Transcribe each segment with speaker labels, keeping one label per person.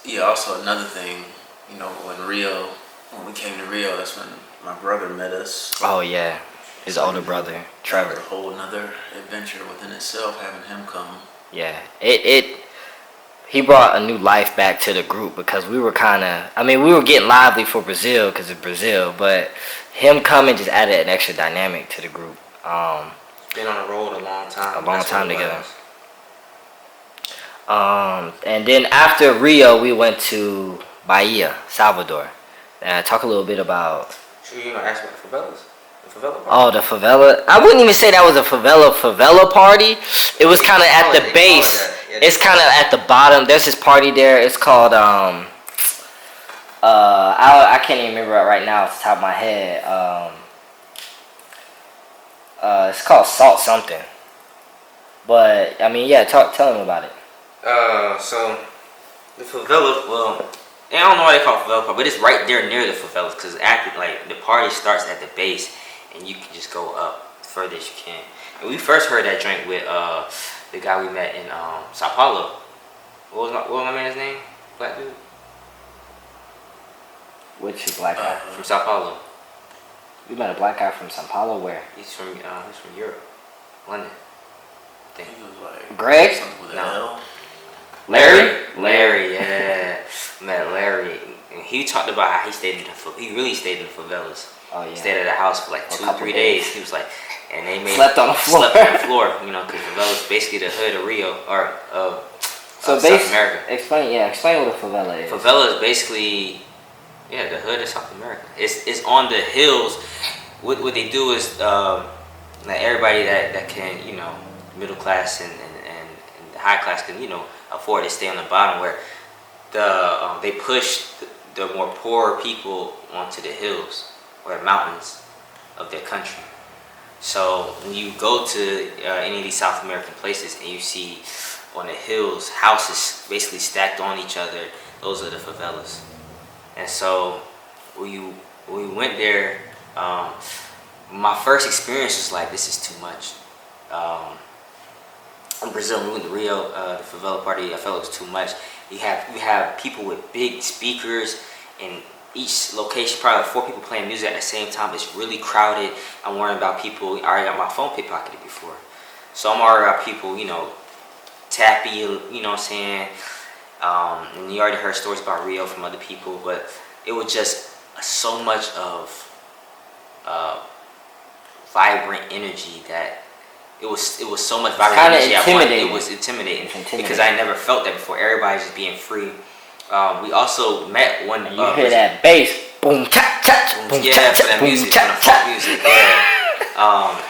Speaker 1: Yeah. Also, another thing, when we came to Rio, that's when my brother met us.
Speaker 2: Oh yeah, his
Speaker 1: So
Speaker 2: older brother
Speaker 1: that was
Speaker 2: Trevor.
Speaker 1: a whole another adventure within itself, having him come.
Speaker 2: Yeah, it he brought a new life back to the group because we were kind of, I mean, we were getting lively for Brazil because of Brazil, but him coming just added an extra dynamic to the group.
Speaker 3: Been on the road a long
Speaker 2: A
Speaker 3: time.
Speaker 2: long
Speaker 3: That's what
Speaker 2: time
Speaker 3: it
Speaker 2: together.
Speaker 3: was.
Speaker 2: And then after Rio, we went to Bahia, Salvador. Talk a little bit about.
Speaker 3: Sure, you gonna ask about the favelas? The favela
Speaker 2: Oh,
Speaker 3: part?
Speaker 2: the favela. I wouldn't even say that was a favela party. It was kind of at the
Speaker 3: They call it
Speaker 2: base.
Speaker 3: that. Yeah,
Speaker 2: It's kind of at the bottom. There's this party there. It's called I can't even remember it right now off the top of my head. It's called Salt something. But I mean, yeah, tell him about it.
Speaker 3: So the favela, well, I don't know why they call it favela, but it's right there near the favelas because after like the party starts at the base, and you can just go up as further as you can. And we first heard that drink with the guy we met in Sao Paulo. What was my man's name? Black dude
Speaker 2: Which black guy?
Speaker 3: from Sao Paulo.
Speaker 2: We met a black guy from Sao Paulo. Where?
Speaker 3: He's from Europe, London. I think.
Speaker 1: He was like
Speaker 2: Greg?
Speaker 1: something with an
Speaker 3: No.
Speaker 1: L.
Speaker 3: Larry, yeah. Met Larry. And he talked about how he really stayed in the favelas.
Speaker 2: Oh yeah.
Speaker 3: He stayed at a house for like
Speaker 2: For a
Speaker 3: 2
Speaker 2: couple
Speaker 3: 3
Speaker 2: days.
Speaker 3: days. He was like, and they made
Speaker 2: Slept on the floor.
Speaker 3: Slept on the floor, because favelas basically the hood of Rio or of South America.
Speaker 2: Explain what a favela is.
Speaker 3: Favela is basically the hood of South America. It's on the hills. What they do is like everybody that can middle class and the high class can afford to stay on the bottom where they push the more poor people onto the hills or mountains of their country. So when you go to any of these South American places and you see on the hills houses basically stacked on each other, those are the favelas. And so when we went there, my first experience was like, this is too much. In Brazil, when we went to Rio, the favela party, I felt it was too much. You have people with big speakers in each location, probably 4 people playing music at the same time. It's really crowded. I'm worrying about people. I already got my phone pickpocketed before, so I'm worried about people, tappy, what I'm saying. And you already heard stories about Rio from other people, but it was just so much of vibrant energy that it was so much vibrant energy at once. It was intimidating because I never felt that before. Everybody's just being free. We also met one.
Speaker 2: You hear that bass, boom, cha cha, boom, cha cha, boom, cha cha.
Speaker 3: Music, yeah.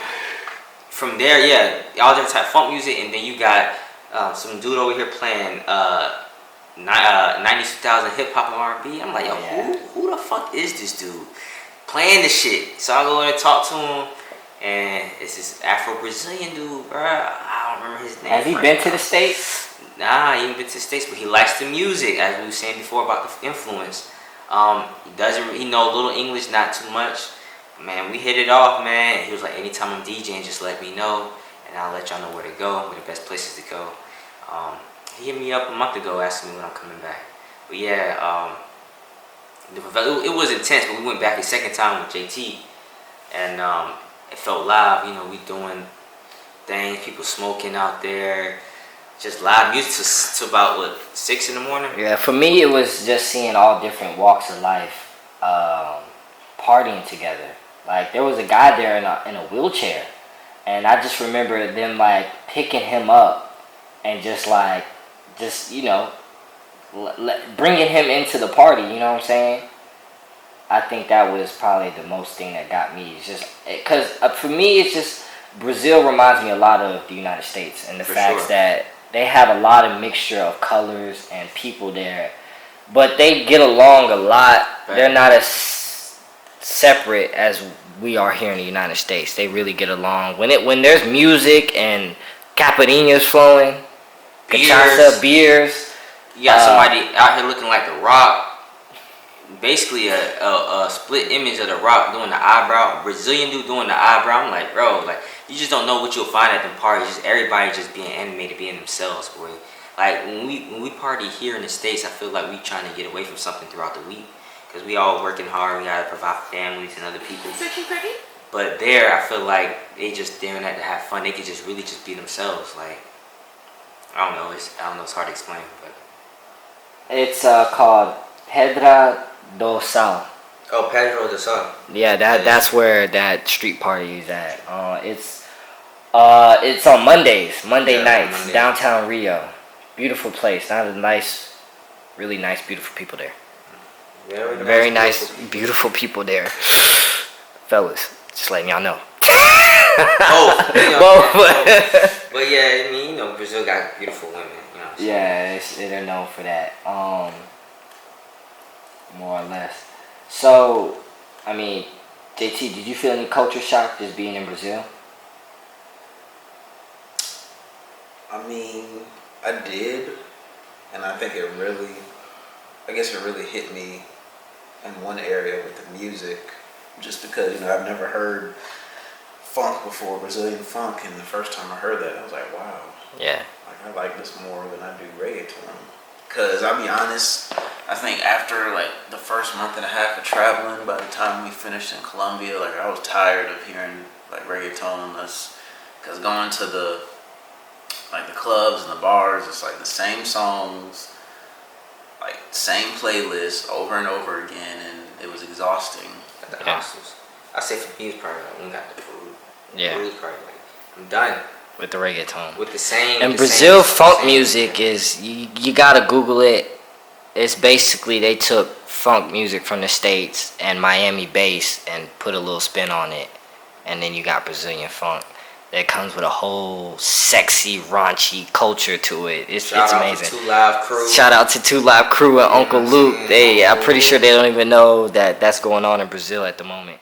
Speaker 3: From there, all different type of funk music, and then you got some dude over here playing 90s, 2000 hip hop and R&B. I'm like, yo, who the fuck is this dude playing this shit? So I go in and talk to him, and it's this Afro-Brazilian dude, bro. I don't remember his name.
Speaker 2: Has he been to the States?
Speaker 3: Nah, he ain't been to the States, but he likes the music, as we were saying before about the influence. He know a little English, not too much. Man, we hit it off, man. He was like, anytime I'm DJing, just let me know, and I'll let y'all know where to go, where the best places to go. He hit me up a month ago asking me when I'm coming back. But yeah, it was intense, but we went back a second time with JT, and it felt live. We doing things, people smoking out there, just live music to about 6 in the morning.
Speaker 2: Yeah, for me it was just seeing all different walks of life partying together. Like there was a guy there in a wheelchair, and I just remember them like picking him up and just bringing him into the party. You know what I'm saying? I think that was probably the most thing that got me. It's just because for me, it's just Brazil reminds me a lot of the United States and the fact that they have a lot of mixture of colors and people there, but they get along a lot. Right. They're not as separate as we are here in the United States. They really get along. When there's music and caipirinhas flowing, cachaça, beers.
Speaker 3: You got somebody out here looking like The Rock. Basically a split image of The Rock doing the eyebrow, Brazilian dude doing the eyebrow. I'm like, bro, like you just don't know what you'll find at them parties. Just everybody just being animated, being themselves, boy. Like when we party here in the States, I feel like we trying to get away from something throughout the week because we all working hard. We gotta provide for families and other people. But there, I feel like they just doing that to have fun. They could just really just be themselves. Like I don't know. It's hard to explain, but
Speaker 2: It's called Pedra do Sal.
Speaker 3: oh, Pedro de Sol.
Speaker 2: Yeah, that's where that street party is at. It's on Mondays, Monday nights,
Speaker 3: Monday.
Speaker 2: downtown Rio. Beautiful place. Really nice, beautiful people there. Very nice, beautiful people there. Fellas, just letting y'all know.
Speaker 3: But yeah, I mean, you know, Brazil got beautiful women. You know.
Speaker 2: Yeah, they're known for that. More or less. So, I mean, JT, did you feel any culture shock just being in Brazil?
Speaker 1: I mean, I did, and I think it really hit me in one area with the music, just because, you know, I've never heard funk before, Brazilian funk, and the first time I heard that, I was like, wow.
Speaker 2: Yeah.
Speaker 1: Like, I like this more than I do reggaeton. Because, I'll be honest, I think after, like, the first month and a half of traveling, by the time we finished in Colombia, like, I was tired of hearing, like, reggaeton. Because going to the clubs and the bars, it's like the same songs, like, same playlist over and over again, and it was exhausting.
Speaker 3: At the hostels. I say for me, it's probably like when we got the food.
Speaker 2: Yeah.
Speaker 3: Food probably like, I'm done.
Speaker 2: With the reggaeton.
Speaker 3: With the same.
Speaker 2: And Brazil funk music is, you gotta Google it. It's basically they took funk music from the States and Miami bass and put a little spin on it. And then you got Brazilian funk. That comes with a whole sexy, raunchy culture to it. It's amazing. Shout out to Two Live Crew and Uncle Luke. I'm pretty sure they don't even know that that's going on in Brazil at the moment.